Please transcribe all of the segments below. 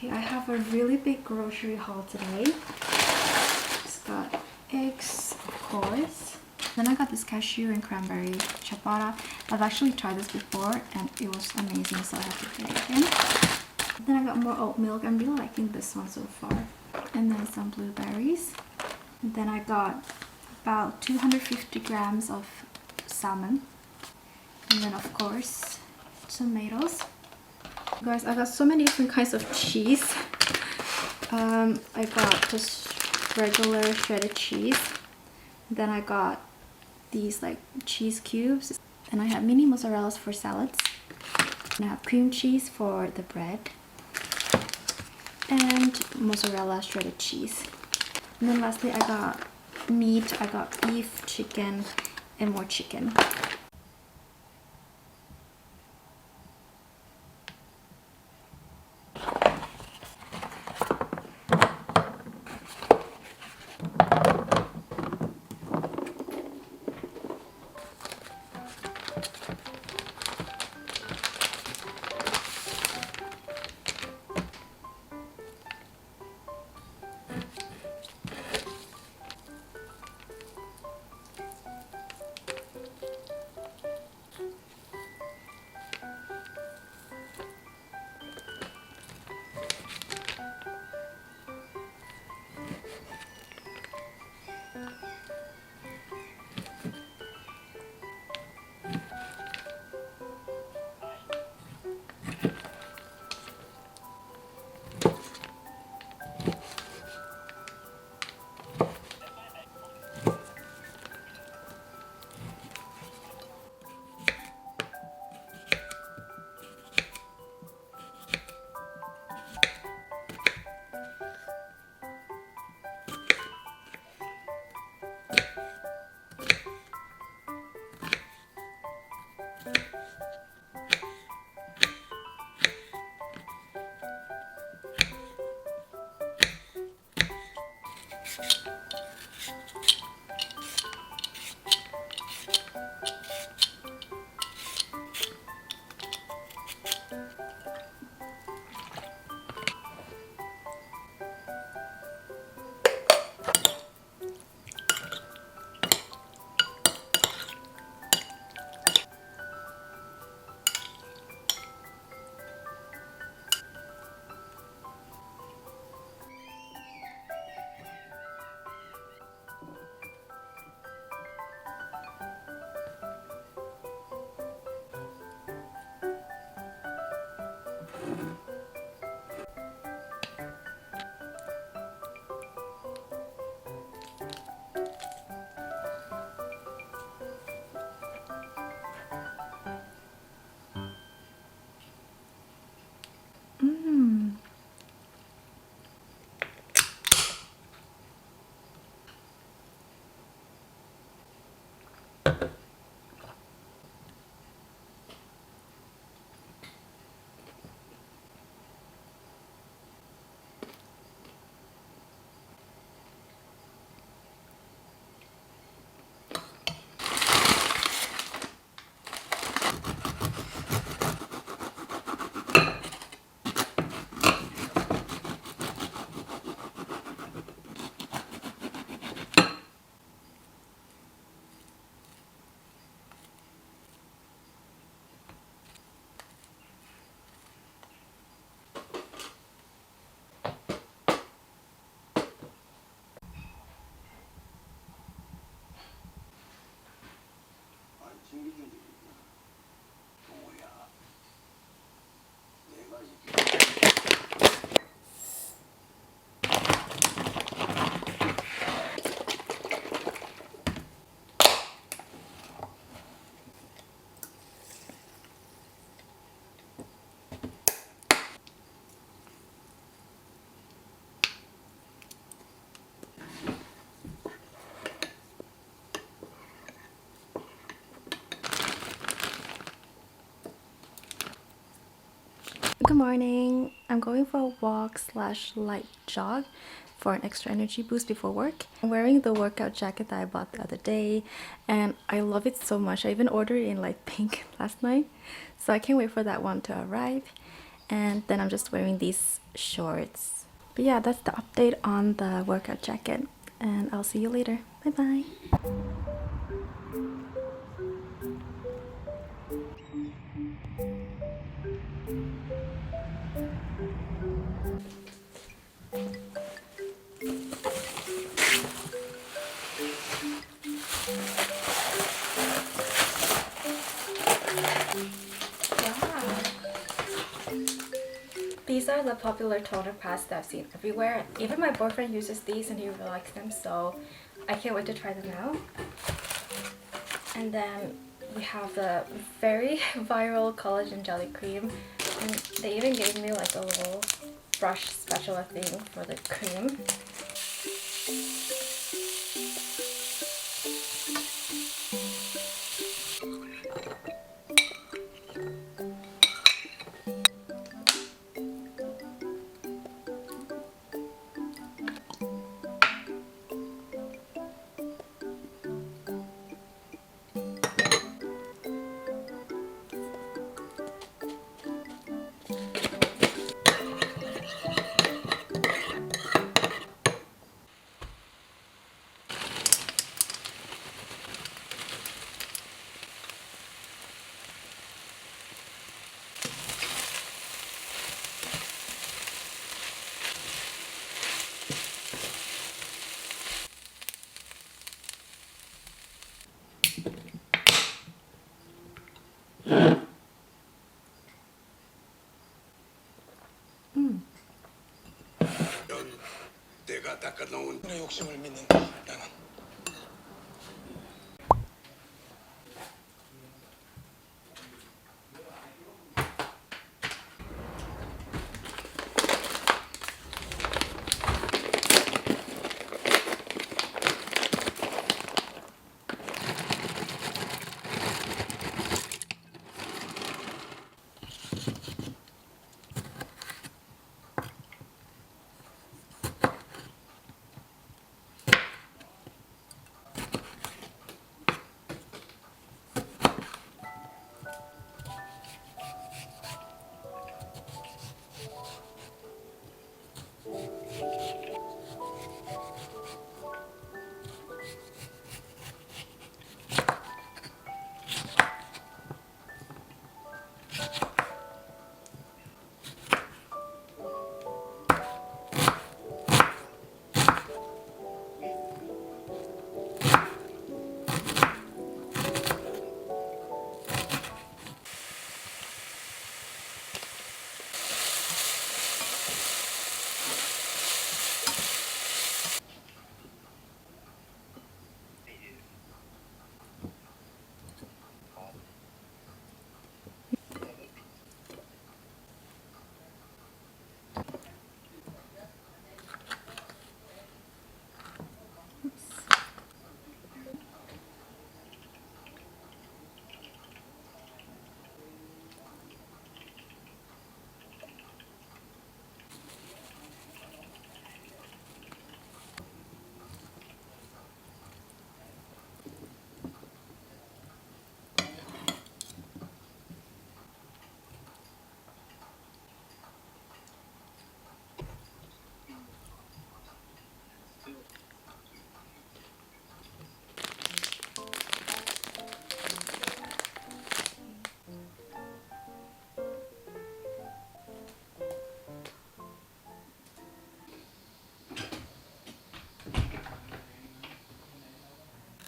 Okay, I have a really big grocery haul today. It's got eggs, of course. Then I got this cashew and cranberry ciabatta. I've actually tried this before and it was amazing, so I have to try it again. Then I got more oat milk. I'm really liking this one so far. And then some blueberries. And then I got about 250 grams of salmon. And then of course, tomatoes. Guys, I got so many different kinds of cheese. I got just regular shredded cheese. Then I got these like cheese cubes. And I have mini mozzarellas for salads. And I have cream cheese for the bread. And mozzarella shredded cheese. And then lastly I got meat. I got beef, chicken, and more chicken. Good morning. I'm going for a walk slash light jog for an extra energy boost before work. I'm wearing the workout jacket that I bought the other day and I love it so much. I even ordered it in light pink last night, so I can't wait for that one to arrive. and then I'm just wearing these shorts. But yeah, that's the update on the workout jacket, and I'll see you later. Bye bye. These are the popular toner pads that I've seen everywhere. Even my boyfriend uses these and he really likes them, so I can't wait to try them out. And then we have the very viral collagen jelly cream, and they even gave me like a little brush spatula thing for the cream. 내가 닦아놓은 내 욕심을 믿는다. 나는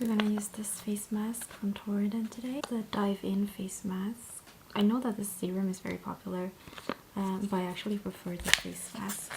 We're gonna use this face mask from Torrident today, the Dive In face mask. I know that this serum is very popular, but I actually prefer the face masks.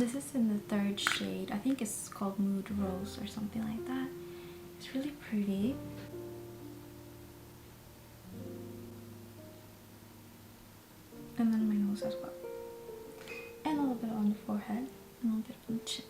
This is in the third shade. I think it's called Mood Rose or something like that. It's really pretty. And then my nose as well. And a little bit on the forehead. And a little bit on the chin.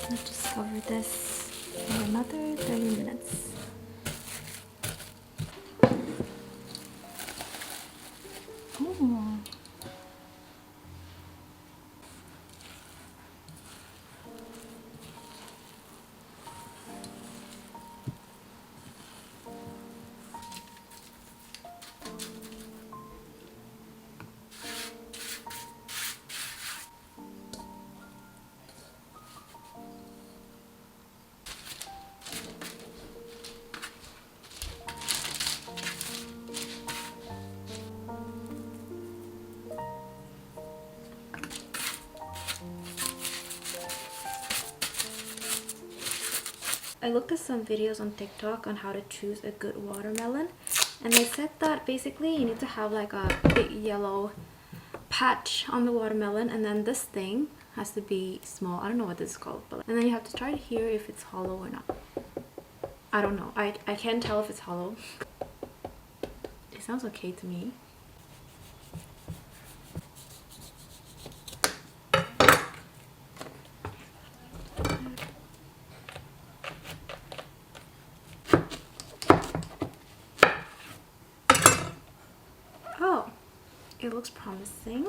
Let's just cover this for another 30 minutes. Oh. I looked at some videos on TikTok on how to choose a good watermelon, and they said that basically you need to have like a big yellow patch on the watermelon, and then this thing has to be small. I don't know what this is called, but and then you have to try to hear if it's hollow or not. I don't know. I can't tell if it's hollow. It sounds okay to me. Oh, it looks promising.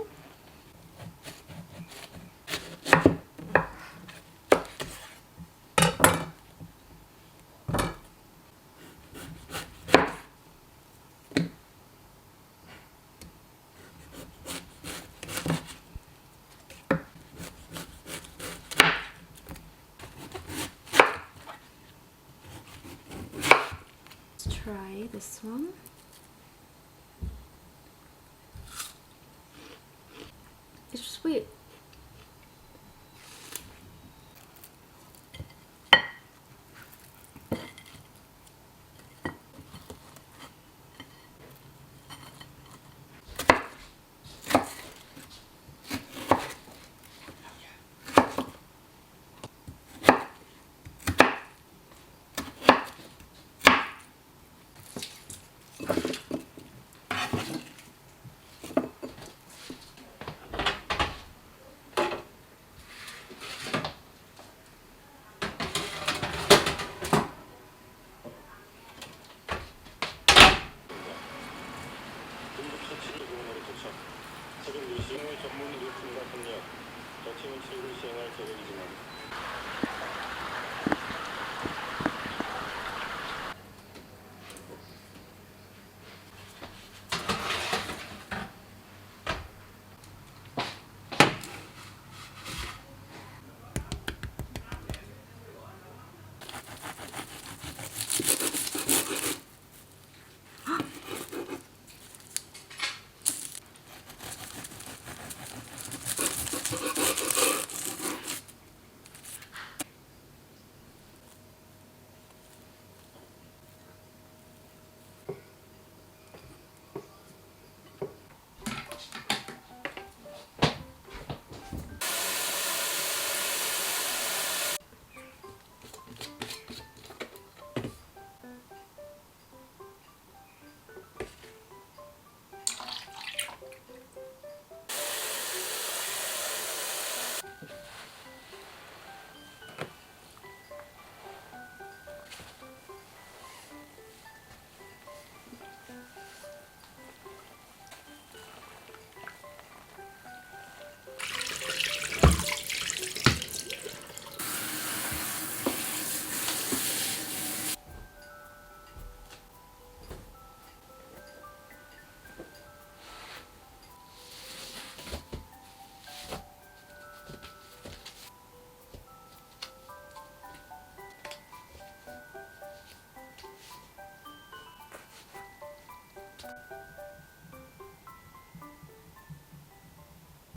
Let's try this one.